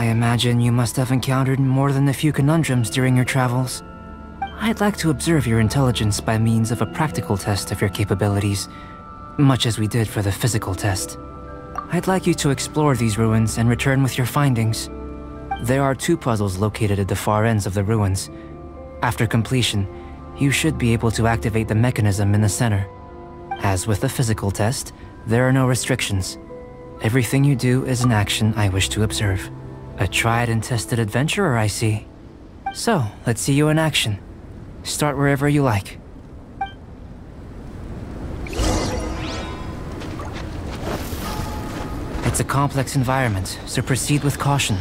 I imagine you must have encountered more than a few conundrums during your travels. I'd like to observe your intelligence by means of a practical test of your capabilities, much as we did for the physical test. I'd like you to explore these ruins and return with your findings. There are 2 puzzles located at the far ends of the ruins. After completion, you should be able to activate the mechanism in the center. As with the physical test, there are no restrictions. Everything you do is an action I wish to observe. A tried and tested adventurer, I see. So, let's see you in action. Start wherever you like. It's a complex environment, so proceed with caution.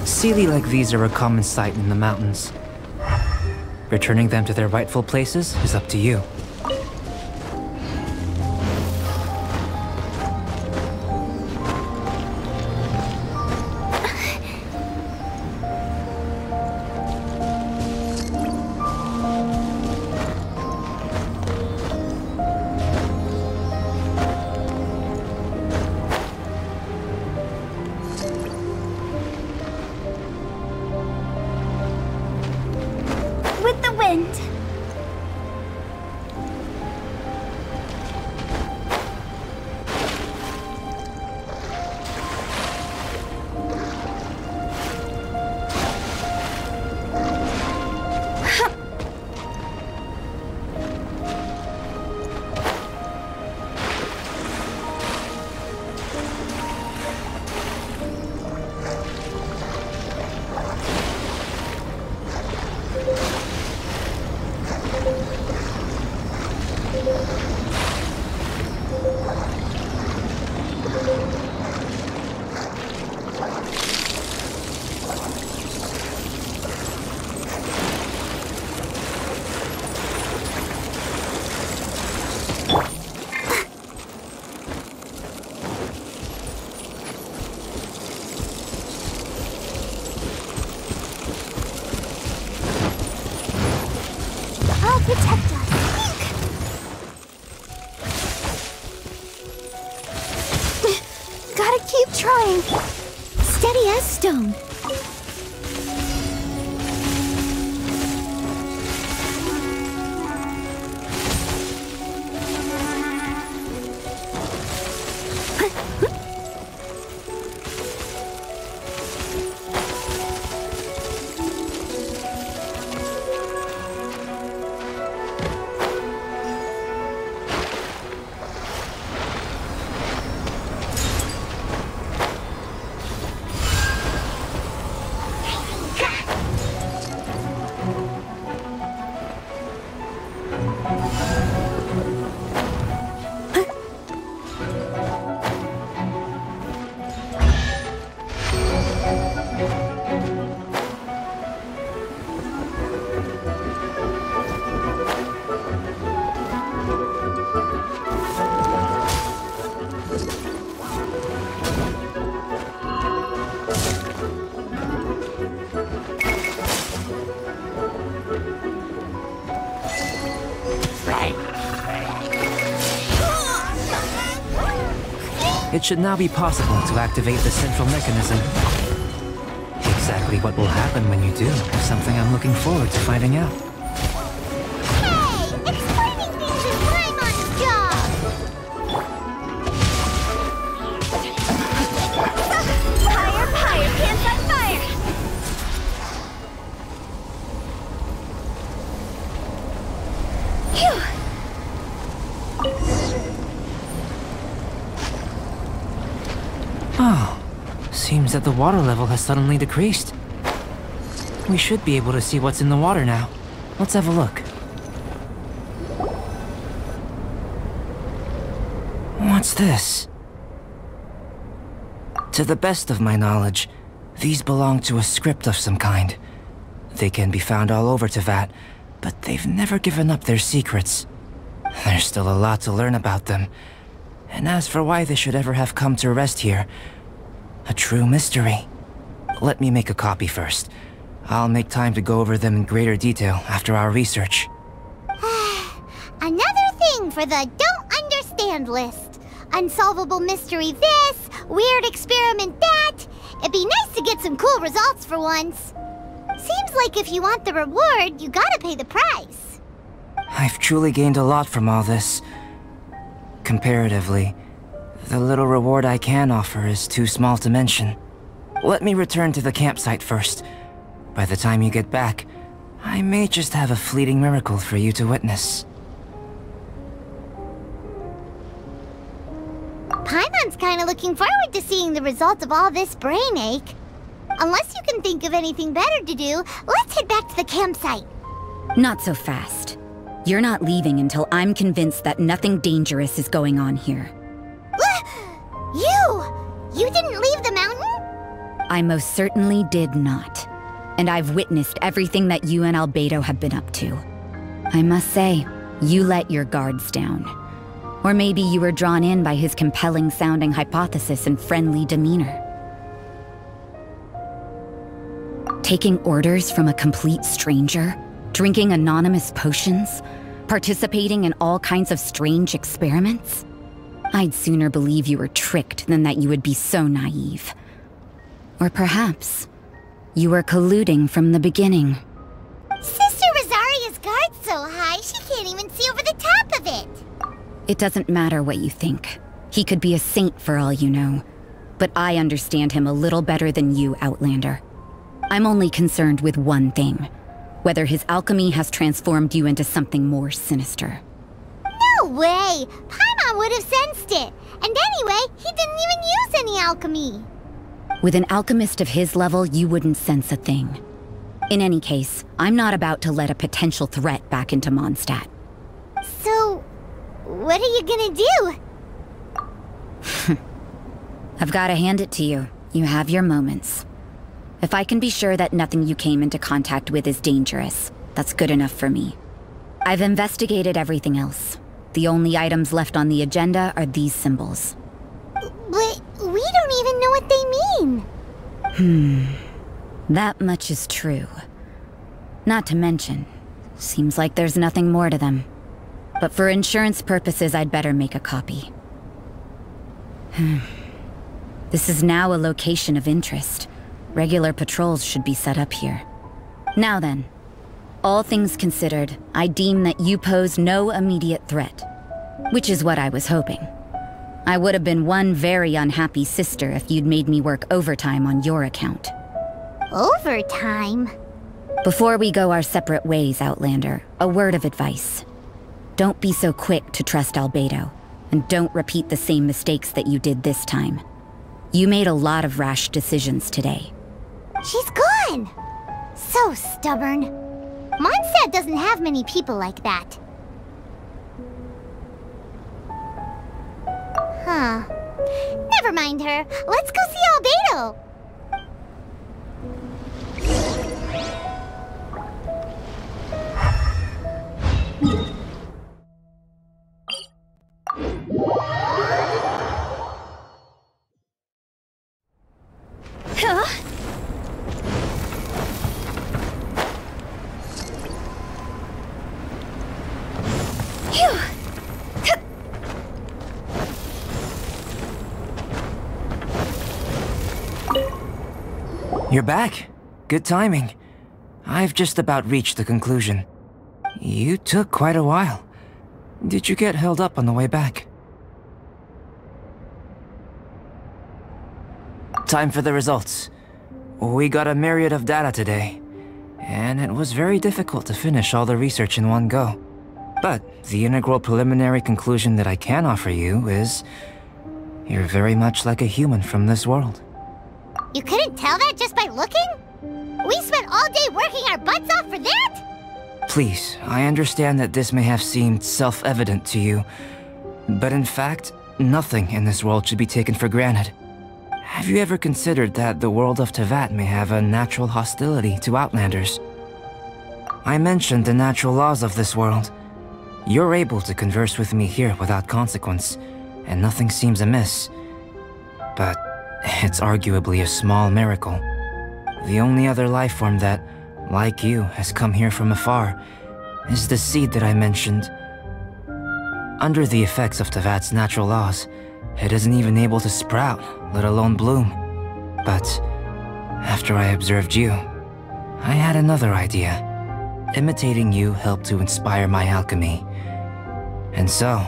Sealy like these are a common sight in the mountains. Returning them to their rightful places is up to you. Steady as stone. It should now be possible to activate the central mechanism. Exactly what will happen when you do is something I'm looking forward to finding out. Hey! Explaining things is Paimon's job! Fire pants on fire! Phew! Ah, Seems that the water level has suddenly decreased. We should be able to see what's in the water now. Let's have a look. What's this? To the best of my knowledge, these belong to a script of some kind. They can be found all over Teyvat, but they've never given up their secrets. There's still a lot to learn about them. And as for why they should ever have come to rest here, a true mystery. Let me make a copy first. I'll make time to go over them in greater detail after our research. Another thing for the don't understand list. Unsolvable mystery this, weird experiment that. It'd be nice to get some cool results for once. Seems like if you want the reward, you gotta pay the price. I've truly gained a lot from all this. Comparatively, the little reward I can offer is too small to mention. Let me return to the campsite first. By the time you get back, I may just have a fleeting miracle for you to witness. Paimon's kinda looking forward to seeing the result of all this brain ache. Unless you can think of anything better to do, let's head back to the campsite. Not so fast. You're not leaving until I'm convinced that nothing dangerous is going on here. You didn't leave the mountain? I most certainly did not. And I've witnessed everything that you and Albedo have been up to. I must say, you let your guards down. Or maybe you were drawn in by his compelling-sounding hypothesis and friendly demeanor. Taking orders from a complete stranger, drinking anonymous potions, participating in all kinds of strange experiments? I'd sooner believe you were tricked than that you would be so naive. Or perhaps, you were colluding from the beginning. Sister Rosaria's guard's so high, she can't even see over the top of it. It doesn't matter what you think. He could be a saint for all you know. But I understand him a little better than you, Outlander. I'm only concerned with one thing. Whether his alchemy has transformed you into something more sinister. No way! Paimon would have sensed it. And anyway, he didn't even use any alchemy. With an alchemist of his level, you wouldn't sense a thing. In any case, I'm not about to let a potential threat back into Mondstadt. So, what are you gonna do? I've gotta hand it to you. You have your moments. If I can be sure that nothing you came into contact with is dangerous, that's good enough for me. I've investigated everything else. The only items left on the agenda are these symbols. But we don't even know what they mean. That much is true. Not to mention, seems like there's nothing more to them. But for insurance purposes, I'd better make a copy. This is now a location of interest. Regular patrols should be set up here. Now then, all things considered, I deem that you pose no immediate threat. Which is what I was hoping. I would have been one very unhappy sister if you'd made me work overtime on your account. Overtime? Before we go our separate ways, Outlander, a word of advice. Don't be so quick to trust Albedo, and don't repeat the same mistakes that you did this time. You made a lot of rash decisions today. She's gone! So stubborn. Mondstadt doesn't have many people like that. Huh. Never mind her. Let's go see Albedo! You're back. Good timing. I've just about reached the conclusion. You took quite a while. Did you get held up on the way back? Time for the results. We got a myriad of data today, and it was very difficult to finish all the research in one go. But the integral preliminary conclusion that I can offer you is... you're very much like a human from this world. You couldn't tell that just by looking? We spent all day working our butts off for that? Please, I understand that this may have seemed self-evident to you, but in fact, nothing in this world should be taken for granted. Have you ever considered that the world of Teyvat may have a natural hostility to Outlanders? I mentioned the natural laws of this world. You're able to converse with me here without consequence, and nothing seems amiss. But it's arguably a small miracle. The only other life form that, like you, has come here from afar is the seed that I mentioned. Under the effects of Teyvat's natural laws, it isn't even able to sprout, let alone bloom. But after I observed you, I had another idea. Imitating you helped to inspire my alchemy. And so...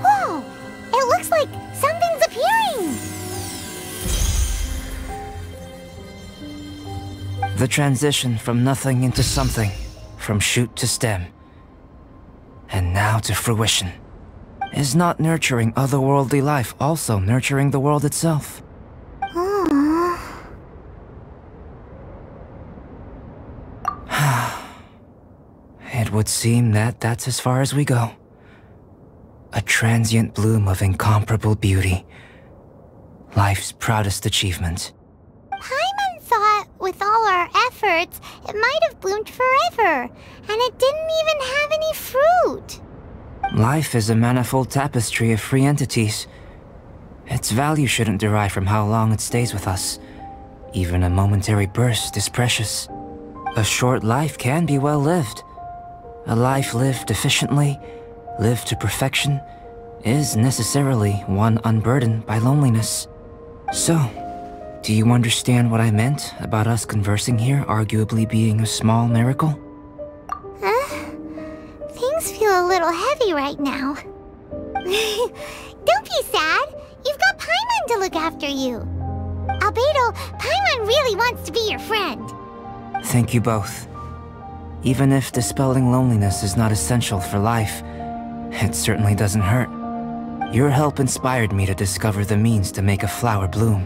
Whoa! It looks like something's appearing! The transition from nothing into something, from shoot to stem, and now to fruition. Is not nurturing otherworldly life also nurturing the world itself? It would seem that that's as far as we go. A transient bloom of incomparable beauty. Life's proudest achievement. Paimon thought, with all our efforts, it might have bloomed forever, and it didn't even have any fruit. Life is a manifold tapestry of free entities. Its value shouldn't derive from how long it stays with us. Even a momentary burst is precious. A short life can be well lived. A life lived efficiently, lived to perfection, is necessarily one unburdened by loneliness. So, do you understand what I meant about us conversing here arguably being a small miracle? Things feel a little heavy right now. Don't be sad. You've got Paimon to look after you. Albedo, Paimon really wants to be your friend. Thank you both. Even if dispelling loneliness is not essential for life, it certainly doesn't hurt. Your help inspired me to discover the means to make a flower bloom.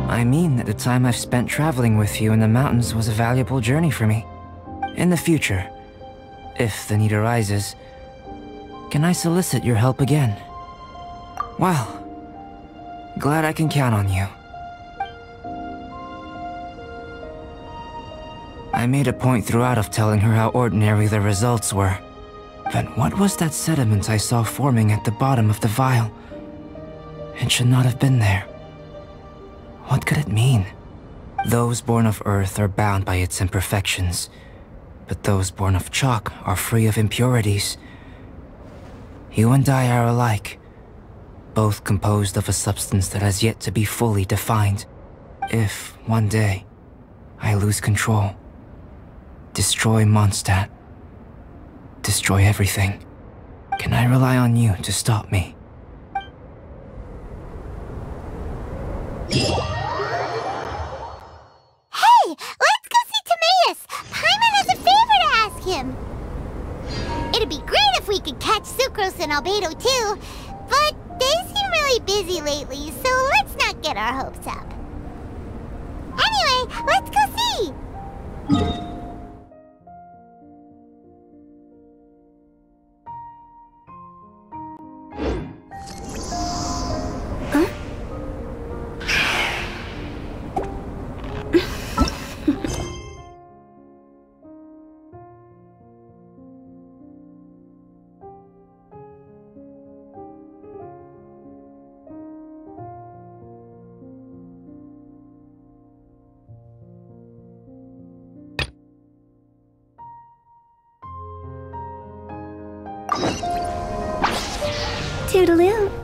I mean that the time I've spent traveling with you in the mountains was a valuable journey for me. In the future, if the need arises, can I solicit your help again? Well, glad I can count on you. I made a point throughout of telling her how ordinary the results were. But what was that sediment I saw forming at the bottom of the vial? It should not have been there. What could it mean? Those born of Earth are bound by its imperfections, but those born of chalk are free of impurities. You and I are alike, both composed of a substance that has yet to be fully defined. If, one day, I lose control, destroy Mondstadt, destroy everything, can I rely on you to stop me? Hey, let's go see Timaeus! Paimon has a favor to ask him! It'd be great if we could catch Sucrose and Albedo too, but they seem really busy lately, so let's not get our hopes up. Anyway, let's go see! Toodaloo.